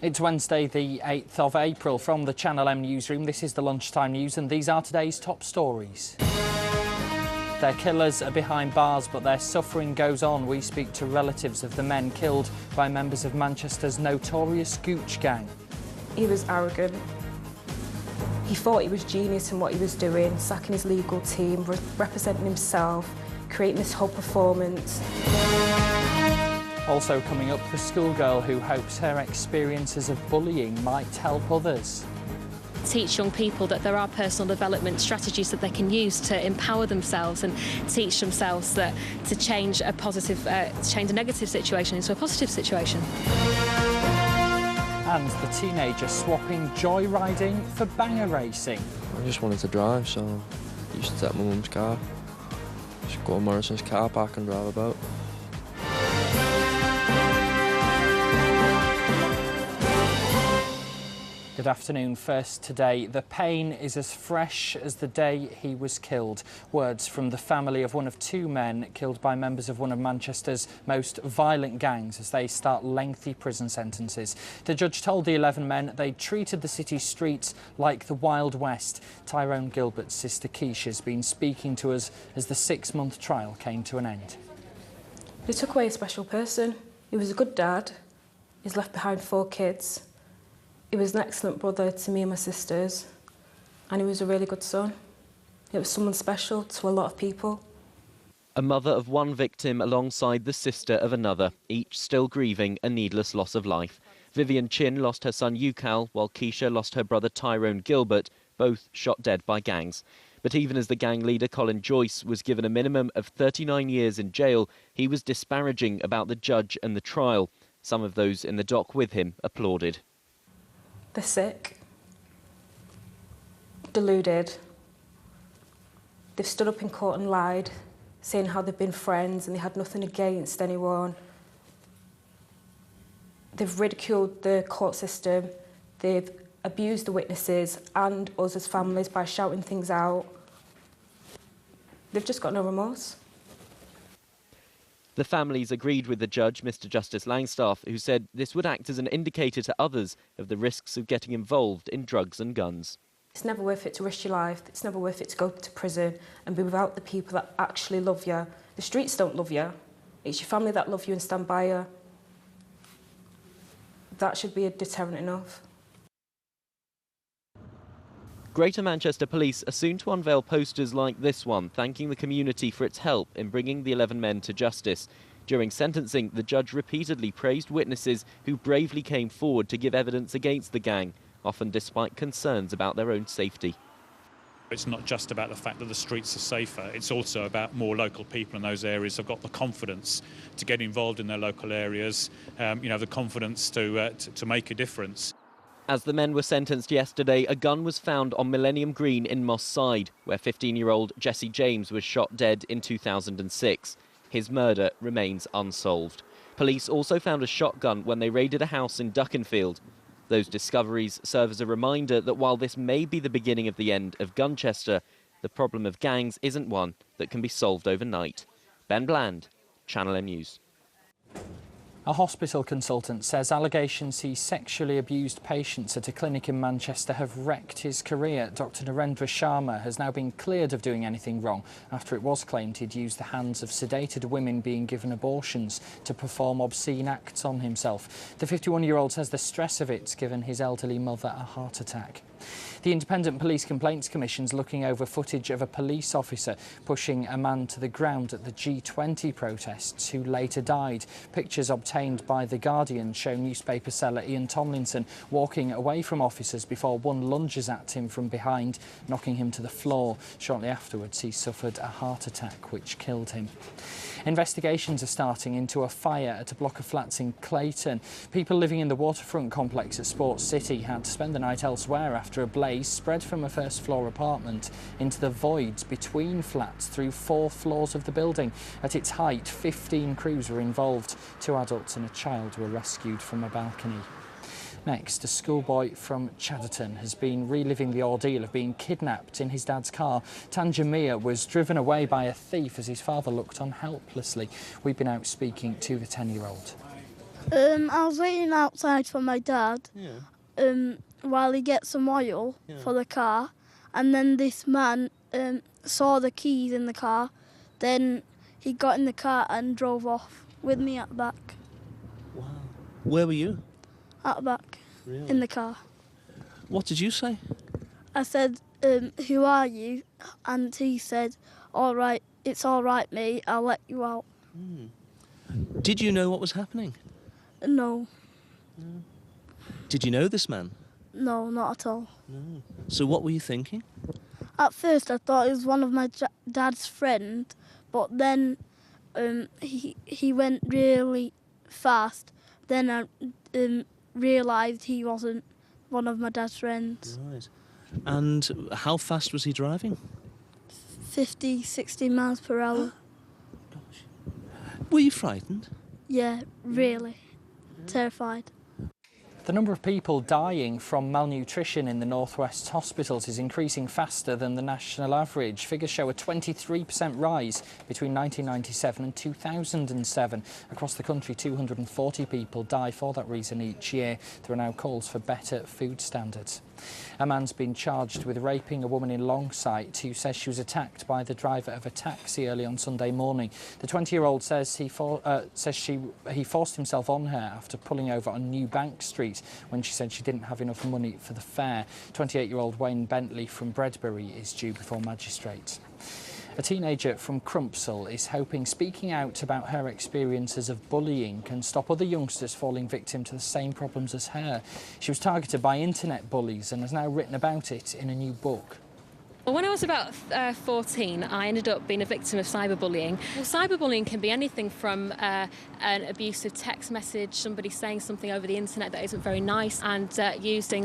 It's Wednesday, the 8th of April. From the Channel M newsroom, this is the Lunchtime News, and these are today's top stories. Their killers are behind bars, but their suffering goes on. We speak to relatives of the men killed by members of Manchester's notorious Gooch Gang. He was arrogant. He thought he was genius in what he was doing, sacking his legal team, representing himself, creating this whole performance. Also coming up, the schoolgirl who hopes her experiences of bullying might help others. Teach young people that there are personal development strategies that they can use to empower themselves and teach themselves that to change a negative situation into a positive situation. And the teenager swapping joyriding for banger racing. I just wanted to drive, so I used to take my mum's car. Just go to Morrison's car park and drive about. Good afternoon. First today, the pain is as fresh as the day he was killed. Words from the family of one of two men killed by members of one of Manchester's most violent gangs as they start lengthy prison sentences. The judge told the 11 men they treated the city's streets like the Wild West. Tyrone Gilbert's sister Keisha has been speaking to us as the 6-month trial came to an end. They took away a special person. He was a good dad. He's left behind 4 kids. He was an excellent brother to me and my sisters, and he was a really good son. It was someone special to a lot of people. A mother of one victim alongside the sister of another, each still grieving a needless loss of life. Vivian Chin lost her son Yukal, while Keisha lost her brother Tyrone Gilbert, both shot dead by gangs. But even as the gang leader Colin Joyce was given a minimum of 39 years in jail, he was disparaging about the judge and the trial. Some of those in the dock with him applauded. They're sick, deluded. They've stood up in court and lied, saying how they've been friends and they had nothing against anyone. They've ridiculed the court system. They've abused the witnesses and us as families by shouting things out. They've just got no remorse. The families agreed with the judge, Mr. Justice Langstaff, who said this would act as an indicator to others of the risks of getting involved in drugs and guns. It's never worth it to risk your life. It's never worth it to go to prison and be without the people that actually love you. The streets don't love you. It's your family that love you and stand by you. That should be a deterrent enough. Greater Manchester Police are soon to unveil posters like this one, thanking the community for its help in bringing the 11 men to justice. During sentencing, the judge repeatedly praised witnesses who bravely came forward to give evidence against the gang, often despite concerns about their own safety. It's not just about the fact that the streets are safer, it's also about more local people in those areas have got the confidence to get involved in their local areas, the confidence to make a difference. As the men were sentenced yesterday, a gun was found on Millennium Green in Moss Side, where 15-year-old Jesse James was shot dead in 2006. His murder remains unsolved. Police also found a shotgun when they raided a house in Duckenfield. Those discoveries serve as a reminder that while this may be the beginning of the end of Gunchester, the problem of gangs isn't one that can be solved overnight. Ben Bland, Channel M News. A hospital consultant says allegations he sexually abused patients at a clinic in Manchester have wrecked his career. Dr Narendra Sharma has now been cleared of doing anything wrong after it was claimed he'd used the hands of sedated women being given abortions to perform obscene acts on himself. The 51-year-old says the stress of it's given his elderly mother a heart attack. The Independent Police Complaints Commission's looking over footage of a police officer pushing a man to the ground at the G20 protests who later died. Pictures obtained by The Guardian show newspaper seller Ian Tomlinson walking away from officers before one lunges at him from behind, knocking him to the floor. Shortly afterwards, he suffered a heart attack which killed him. Investigations are starting into a fire at a block of flats in Clayton. People living in the waterfront complex at Sports City had to spend the night elsewhere after a blaze spread from a first-floor apartment into the voids between flats through 4 floors of the building. At its height, 15 crews were involved. 2 adults and a child were rescued from a balcony. Next, a schoolboy from Chadderton has been reliving the ordeal of being kidnapped in his dad's car. Tanjamir was driven away by a thief as his father looked on helplessly. We've been out speaking to the 10-year-old. I was waiting outside for my dad while he gets some oil for the car, and then this man saw the keys in the car. Then he got in the car and drove off with me at the back. Wow. Where were you? At the back, Really? in the car. What did you say? I said, who are you? And he said, all right, it's all right, mate, I'll let you out. Did you know what was happening? No, Did you know this man? no, not at all. No. So what were you thinking? At first I thought it was one of my dad's friends, but then he went really fast. Then I realised he wasn't one of my dad's friends. Right. And how fast was he driving? 50, 60 miles per hour. Were you frightened? Yeah, really. Terrified. The number of people dying from malnutrition in the Northwest hospitals is increasing faster than the national average. Figures show a 23% rise between 1997 and 2007. Across the country, 240 people die for that reason each year. There are now calls for better food standards. A man's been charged with raping a woman in Longsight who says she was attacked by the driver of a taxi early on Sunday morning. The 20-year-old says he forced himself on her after pulling over on New Bank Street when she said she didn't have enough money for the fare. 28-year-old Wayne Bentley from Bredbury is due before magistrates. A teenager from Crumpsall is hoping speaking out about her experiences of bullying can stop other youngsters falling victim to the same problems as her. She was targeted by internet bullies and has now written about it in a new book. Well, when I was about 14, I ended up being a victim of cyberbullying. Well, cyberbullying can be anything from an abusive text message, somebody saying something over the internet that isn't very nice, and using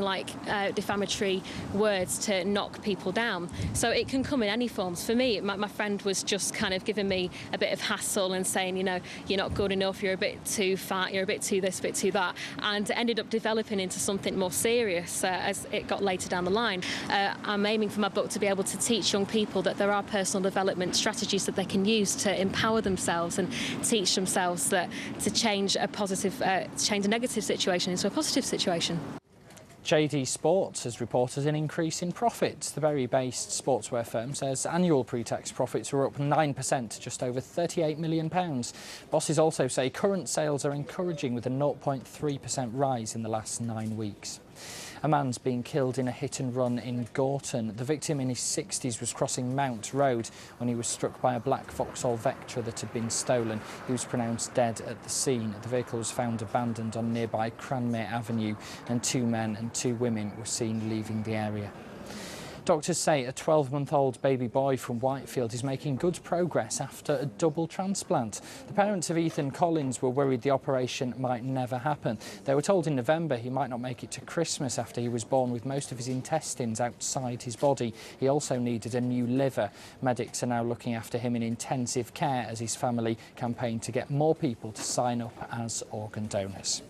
defamatory words to knock people down. So it can come in any forms. For me, my friend was just kind of giving me a bit of hassle and saying, you know, you're not good enough, you're a bit too fat, you're a bit too this, a bit too that, and it ended up developing into something more serious as it got later down the line. I'm aiming for my book to be able to teach young people that there are personal development strategies that they can use to empower themselves and teach themselves that to change a negative situation into a positive situation. JD Sports has reported an increase in profits. The Bury-based sportswear firm says annual pre-tax profits were up 9% to just over £38 million. Bosses also say current sales are encouraging, with a 0.3% rise in the last 9 weeks. A man's been killed in a hit and run in Gorton. The victim, in his 60s, was crossing Mount Road when he was struck by a black Vauxhall Vectra that had been stolen. He was pronounced dead at the scene. The vehicle was found abandoned on nearby Cranmere Avenue, and 2 men and 2 women were seen leaving the area. Doctors say a 12-month-old baby boy from Whitefield is making good progress after a double transplant. The parents of Ethan Collins were worried the operation might never happen. They were told in November he might not make it to Christmas after he was born with most of his intestines outside his body. He also needed a new liver. Medics are now looking after him in intensive care as his family campaign to get more people to sign up as organ donors.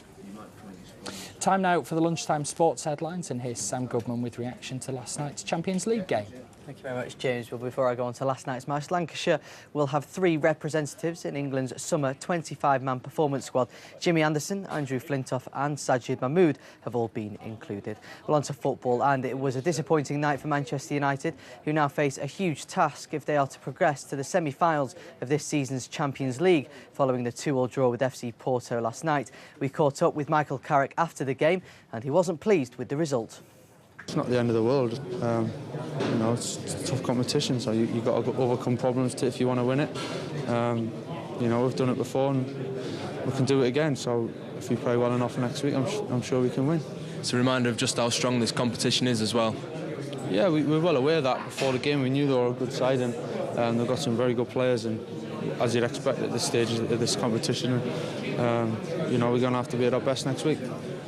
Time now for the lunchtime sports headlines, and here's Sam Goodman with reaction to last night's Champions League game. Thank you very much, James. Well, before I go on to last night's match, Lancashire will have 3 representatives in England's summer 25-man performance squad. Jimmy Anderson, Andrew Flintoff and Sajid Mahmood have all been included. Well, on to football, and it was a disappointing night for Manchester United, who now face a huge task if they are to progress to the semi-finals of this season's Champions League, following the 2-2 draw with FC Porto last night. We caught up with Michael Carrick after the game, and he wasn't pleased with the result. It's not the end of the world. You know, it's a tough competition, so you've got to overcome problems if you want to win it. You know, we've done it before and we can do it again, so if we play well enough next week, I'm sure we can win. It's a reminder of just how strong this competition is as well. Yeah, we were well aware of that before the game. We knew they were a good side, and they've got some very good players, and as you'd expect at this stage of this competition, you know, we're going to have to be at our best next week.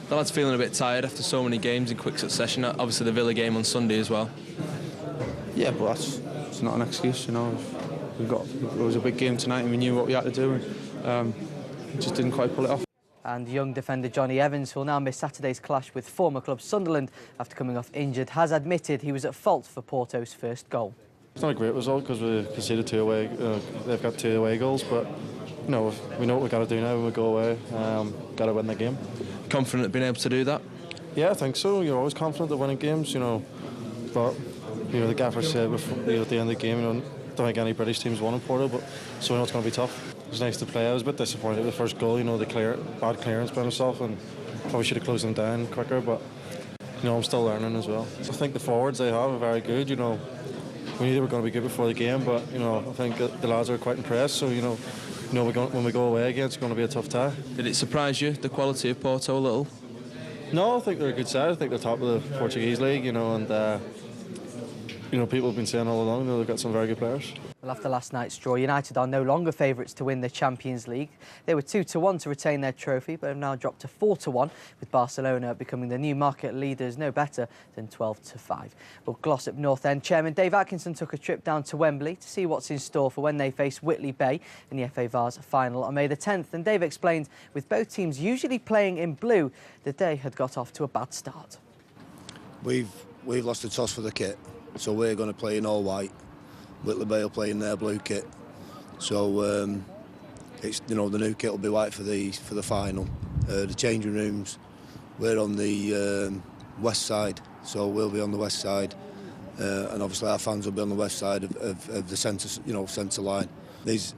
The lad's feeling a bit tired after so many games in quick succession. Obviously the Villa game on Sunday as well. Yeah, but it's not an excuse, you know. It was a big game tonight and we knew what we had to do, and we just didn't quite pull it off. And young defender Johnny Evans, who will now miss Saturday's clash with former club Sunderland after coming off injured, has admitted he was at fault for Porto's first goal. It's not a great result because we conceded 2 away. They've got 2 away goals, but you know, we know what we've got to do now when we go away. Got to win the game. Confident of being able to do that? Yeah, I think so. You're always confident of winning games, you know. But, you know, the gaffer said before, you know, at the end of the game, you know, I don't think any British teams won in Porto, but so we know it's going to be tough. It was nice to play. I was a bit disappointed with the first goal, you know, bad clearance by myself, and probably should have closed them down quicker, but, you know, I'm still learning as well. I think the forwards they have are very good, you know. We knew they were going to be good before the game, but, you know, I think the lads are quite impressed, so, you know, when we go away again, it's going to be a tough tie. Did it surprise you, the quality of Porto, a little? No, I think they're a good side. I think they're top of the Portuguese league, you know, and you know, people have been saying all along, you know, they've got some very good players. Well, after last night's draw, United are no longer favourites to win the Champions League. They were 2-1 to retain their trophy, but have now dropped to 4-1, with Barcelona becoming the new market leaders, no better than 12-5. Well, Glossop North End chairman Dave Atkinson took a trip down to Wembley to see what's in store for when they face Whitley Bay in the FA Vase final on May the 10th. And Dave explained, with both teams usually playing in blue, the day had got off to a bad start. We've lost the toss for the kit, so we're going to play in all white. Whitley Bay will play in their blue kit, so it's, you know, the new kit will be white for the final. The changing rooms, we're on the west side, so we'll be on the west side, and obviously our fans will be on the west side of the centre line. These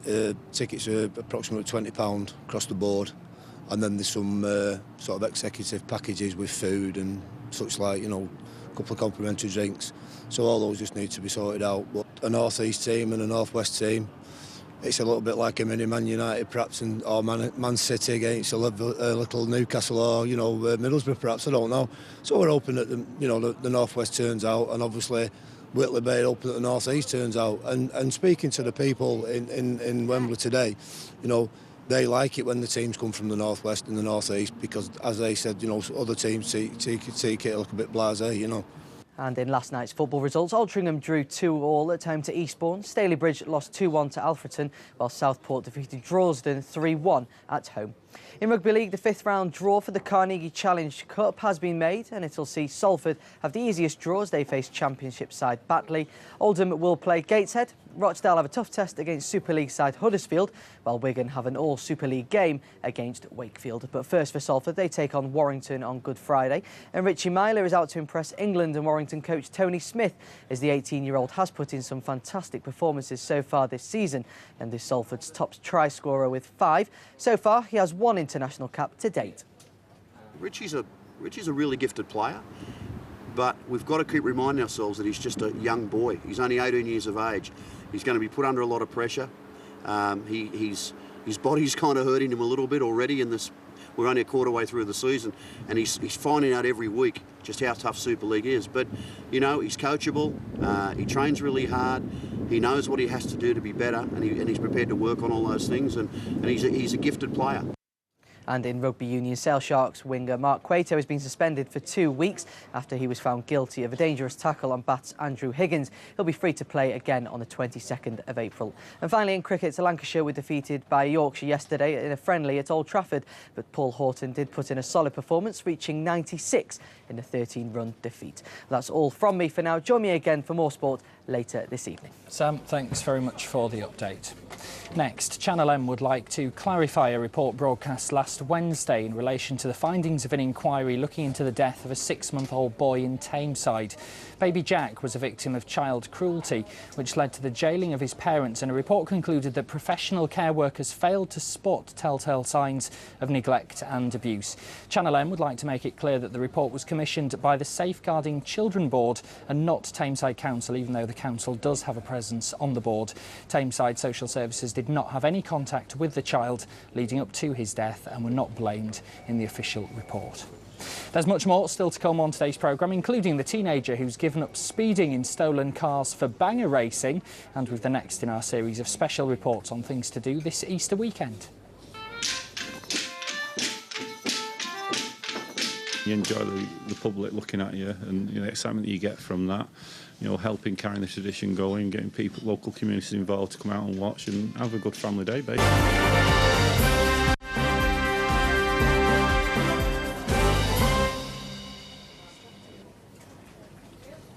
tickets are approximately £20 across the board, and then there's some sort of executive packages with food and such like, you know, a couple of complimentary drinks. So all those just need to be sorted out. But a North East team and a North West team, it's a little bit like a mini Man United perhaps, or Man City against a little Newcastle, or, you know, Middlesbrough perhaps, I don't know. So we're hoping that the North West turns out, and obviously Whitley Bay hoping that the North East turns out. And speaking to the people in Wembley today, you know, they like it when the teams come from the North West and the North East, because, as they said, you know, other teams take it look a bit blasé, you know. And in last night's football results, Altrincham drew 2-2 at home to Eastbourne. Stalybridge lost 2-1 to Alfreton, while Southport defeated Droylsden 3-1 at home. In Rugby League, the fifth round draw for the Carnegie Challenge Cup has been made, and it'll see Salford have the easiest draw as they face Championship side Batley. Oldham will play Gateshead. Rochdale have a tough test against Super League side Huddersfield, while Wigan have an all-Super League game against Wakefield. But first for Salford, they take on Warrington on Good Friday. And Richie Myler is out to impress England and Warrington coach Tony Smith, as the 18-year-old has put in some fantastic performances so far this season, and is Salford's top try scorer with 5. So far, he has 1 international cap to date. Richie's a really gifted player, but we've got to keep reminding ourselves that he's just a young boy. He's only 18 years of age. He's going to be put under a lot of pressure. His body's kind of hurting him a little bit already in this. We're only a quarter way through the season, and he's finding out every week just how tough Super League is. But, you know, he's coachable. He trains really hard. He knows what he has to do to be better, and he's prepared to work on all those things. And he's a gifted player. And in Rugby Union, Sale Sharks winger Mark Cueto has been suspended for 2 weeks after he was found guilty of a dangerous tackle on Bats Andrew Higgins. He'll be free to play again on the 22nd of April. And finally in cricket, Lancashire were defeated by Yorkshire yesterday in a friendly at Old Trafford, but Paul Horton did put in a solid performance, reaching 96 in a 13-run defeat. Well, that's all from me for now. Join me again for more sport later this evening. Sam, thanks very much for the update. Next, Channel M would like to clarify a report broadcast last Wednesday in relation to the findings of an inquiry looking into the death of a 6-month-old boy in Tameside. Baby Jack was a victim of child cruelty, which led to the jailing of his parents, and a report concluded that professional care workers failed to spot telltale signs of neglect and abuse. Channel M would like to make it clear that the report was commissioned by the Safeguarding Children Board and not Tameside Council, even though the council does have a presence on the board. Tameside Social Services did not have any contact with the child leading up to his death and were not blamed in the official report. There's much more still to come on today's programme, including the teenager who's given up speeding in stolen cars for banger racing, and with the next in our series of special reports on things to do this Easter weekend. You enjoy the public looking at you, and the excitement that you get from that, helping carrying the tradition going, getting people, local communities involved to come out and watch and have a good family day, basically.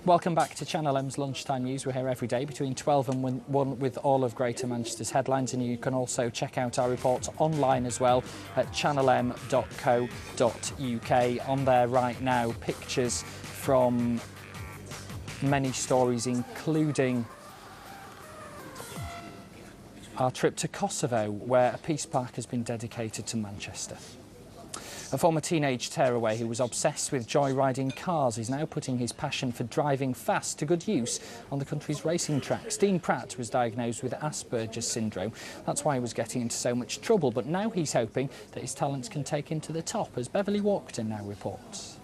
Welcome back to Channel M's Lunchtime News. We're here every day between 12 and 1 with all of Greater Manchester's headlines, and you can also check out our reports online as well at channelm.co.uk. On there right now, pictures from many stories, including our trip to Kosovo, where a peace park has been dedicated to Manchester. A former teenage tearaway who was obsessed with joyriding cars is now putting his passion for driving fast to good use on the country's racing tracks. Dean Pratt was diagnosed with Asperger's syndrome. That's why he was getting into so much trouble, but now he's hoping that his talents can take him to the top, as Beverly Walkton now reports.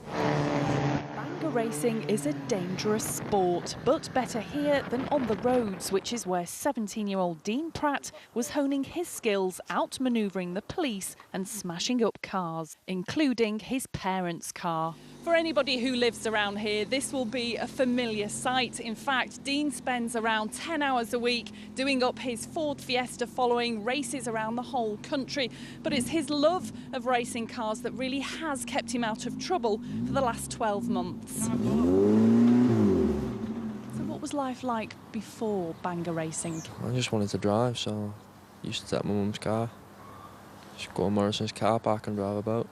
Racing is a dangerous sport, but better here than on the roads, which is where 17-year-old Dean Pratt was honing his skills outmanoeuvring the police and smashing up cars, including his parents' car. For anybody who lives around here, this will be a familiar sight. In fact, Dean spends around 10 hours a week doing up his Ford Fiesta following races around the whole country. But it's his love of racing cars that really has kept him out of trouble for the last 12 months. So what was life like before banger racing? I just wanted to drive, so I used to take my mum's car. Just go to Morrison's car park and drive about.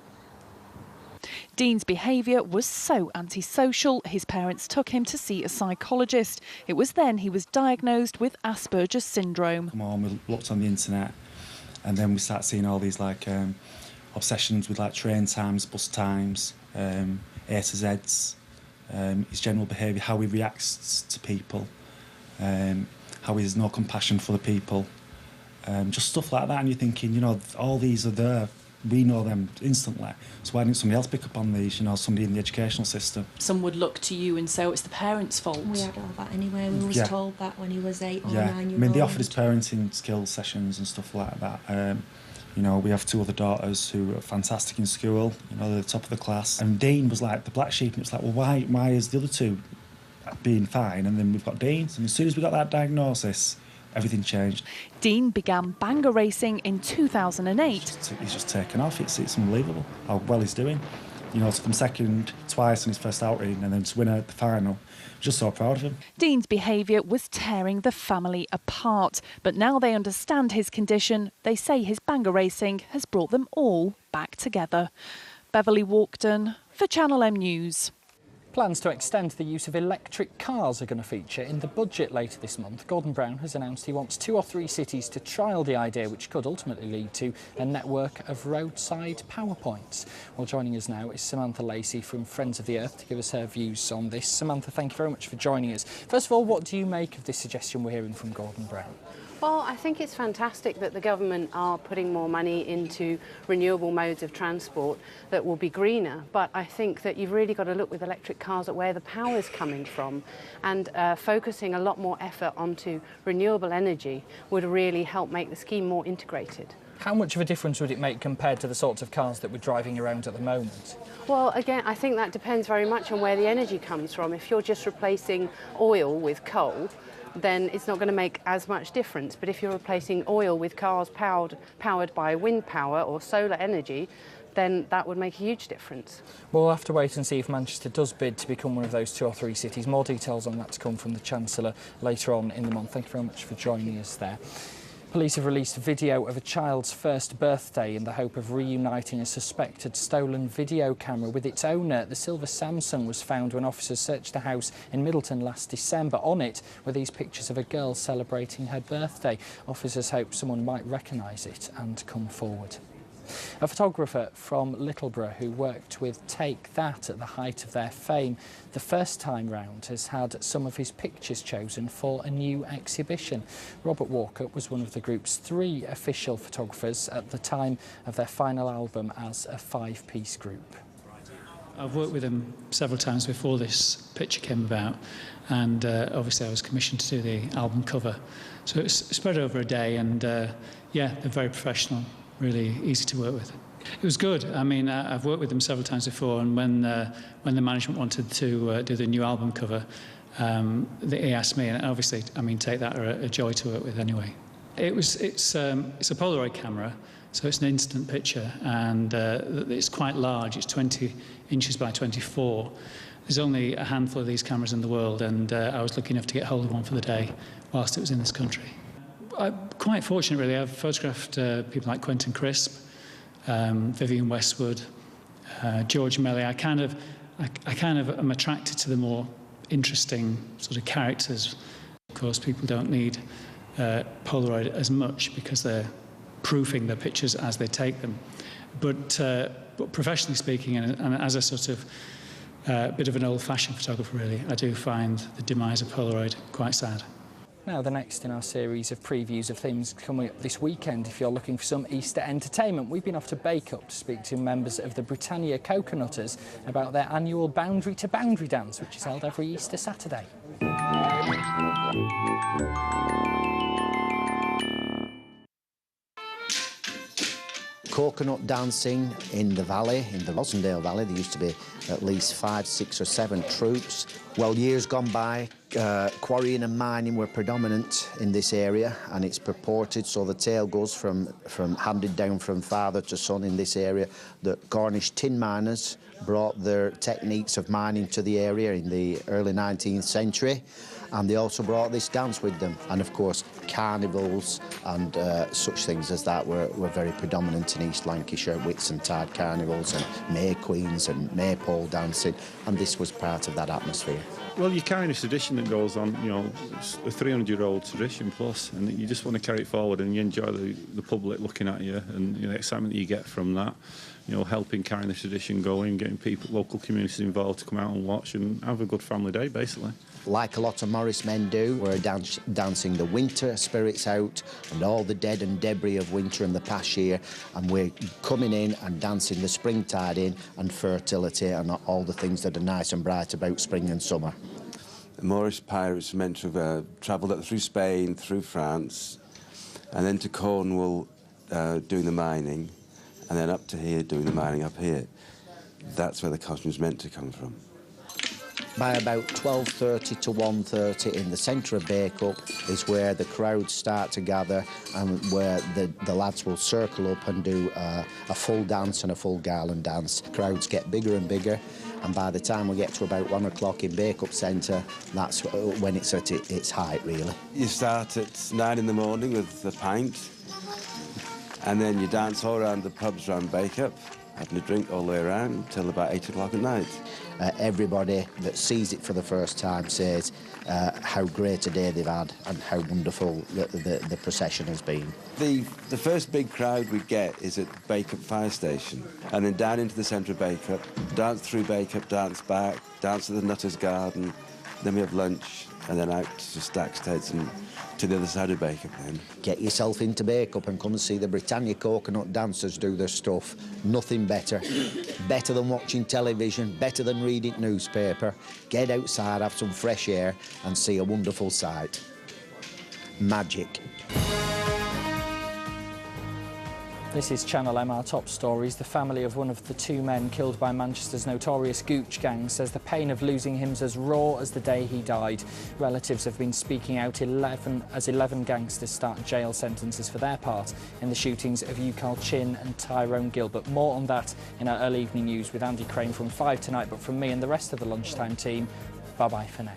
Dean's behaviour was so antisocial, his parents took him to see a psychologist. It was then he was diagnosed with Asperger's syndrome. Come on, we looked on the internet, and then we started seeing all these obsessions with train times, bus times, A to Z's, his general behaviour, how he reacts to people, how he has no compassion for the people, just stuff like that. And you're thinking, all these are there. We know them instantly, so why didn't somebody else pick up on these, somebody in the educational system? Some would look to you and say, oh, it's the parents' fault. We had all that anyway. We was told that when he was 8 or 9 years old. I mean, they offered us parenting skills sessions and stuff like that. We have 2 other daughters who are fantastic in school, they're the top of the class. And Dean was like the black sheep, and it's like, well, why is the other 2 being fine? And then we've got Dean, and as soon as we got that diagnosis, everything changed. Dean began banger racing in 2008. He's just taken off. It's unbelievable how well he's doing. To come second twice in his first outing and then to win at the final. Just so proud of him. Dean's behaviour was tearing the family apart, but now they understand his condition. They say his banger racing has brought them all back together. Beverly Walkton for Channel M News. Plans to extend the use of electric cars are going to feature in the budget later this month. Gordon Brown has announced he wants 2 or 3 cities to trial the idea, which could ultimately lead to a network of roadside power points. Well, joining us now is Samantha Lacey from Friends of the Earth to give us her views on this. Samantha, thank you very much for joining us. First of all, what do you make of this suggestion we're hearing from Gordon Brown? Well, I think it's fantastic that the government are putting more money into renewable modes of transport that will be greener, but I think that you've really got to look with electric cars at where the power is coming from, and focusing a lot more effort onto renewable energy would really help make the scheme more integrated. How much of a difference would it make compared to the sorts of cars that we're driving around at the moment? Well, again, I think that depends very much on where the energy comes from. If you're just replacing oil with coal, then it's not going to make as much difference. But if you're replacing oil with cars powered by wind power or solar energy, then that would make a huge difference. Well, we'll have to wait and see if Manchester does bid to become one of those 2 or 3 cities. More details on that to come from the Chancellor later on in the month. Thank you very much for joining us there. Police have released video of a child's first birthday in the hope of reuniting a suspected stolen video camera with its owner. The silver Samsung was found when officers searched a house in Middleton last December. On it were these pictures of a girl celebrating her birthday. Officers hope someone might recognise it and come forward. A photographer from Littleborough who worked with Take That at the height of their fame, the first time round has had some of his pictures chosen for a new exhibition. Robert Walker was one of the group's 3 official photographers at the time of their final album as a 5-piece group. I've worked with them several times before this picture came about, and obviously I was commissioned to do the album cover. So it's spread over a day, and yeah, they're very professional. Really easy to work with. It was good. I mean, I've worked with them several times before, and when the management wanted to do the new album cover, they asked me, and obviously, I mean, Take That are a joy to work with anyway. It's a Polaroid camera, so it's an instant picture, and it's quite large. It's 20 inches by 24. There's only a handful of these cameras in the world, and I was lucky enough to get hold of one for the day whilst it was in this country. I'm quite fortunate, really. I've photographed people like Quentin Crisp, Vivienne Westwood, George Melly. I kind of am attracted to the more interesting sort of characters. Of course, people don't need Polaroid as much because they're proofing their pictures as they take them. But professionally speaking, and as a sort of bit of an old-fashioned photographer, really, I do find the demise of Polaroid quite sad. Now, the next in our series of previews of things coming up this weekend, if you're looking for some Easter entertainment, we've been off to Bake Up to speak to members of the Britannia Coconutters about their annual Boundary to Boundary dance, which is held every Easter Saturday. Coconut dancing in the valley, in the Rossendale Valley. There used to be at least 5, 6 or 7 troops. Well, years gone by, quarrying and mining were predominant in this area, and it's purported, so the tale goes from handed down from father to son in this area, that Cornish tin miners brought their techniques of mining to the area in the early 19th century. And they also brought this dance with them. And of course, carnivals and such things as that were very predominant in East Lancashire, Whitsuntide carnivals and May Queens and Maypole dancing, and this was part of that atmosphere. Well, you're carrying a tradition that goes on, you know, it's a 300-year-old tradition plus, and you just want to carry it forward, and you enjoy the public looking at you, and the excitement that you get from that, you know, helping carrying the tradition going, getting people, local communities involved to come out and watch and have a good family day, basically. Like a lot of Morris men do, we're dancing the winter spirits out and all the dead and debris of winter in the past year, and we're coming in and dancing the springtide in and fertility and all the things that are nice and bright about spring and summer. The Moorish pirates were meant to have travelled up through Spain, through France, and then to Cornwall doing the mining, and then up to here doing the mining up here. That's where the costume's meant to come from. By about 12:30 to 1:30 in the centre of Bake Up is where the crowds start to gather, and where the lads will circle up and do a full dance and a full garland dance. Crowds get bigger and bigger, and by the time we get to about 1 o'clock in Bake Up Centre, that's when it's at its height, really. You start at 9 in the morning with a pint, and then you dance all around the pubs around Bake Up, having a drink all the way around till about 8 o'clock at night. Everybody that sees it for the first time says how great a day they've had and how wonderful the procession has been. The first big crowd we get is at Bake Up Fire Station, and then down into the centre of Bake Up, dance through Bake Up, dance back, dance to the Nutter's Garden, then we have lunch, and then out to Stacksteads and to the other side of Bake Up then. Get yourself into Bake Up and come and see the Britannia Coconut dancers do their stuff. Nothing better. Better than watching television, better than reading newspaper. Get outside, have some fresh air and see a wonderful sight. Magic. This is Channel M, our top stories. The family of one of the 2 men killed by Manchester's notorious Gooch Gang says the pain of losing him's as raw as the day he died. Relatives have been speaking out 11 gangsters start jail sentences for their part in the shootings of Ucal Chin and Tyrone Gilbert. More on that in our early evening news with Andy Crane from 5 tonight, but from me and the rest of the Lunchtime team, bye-bye for now.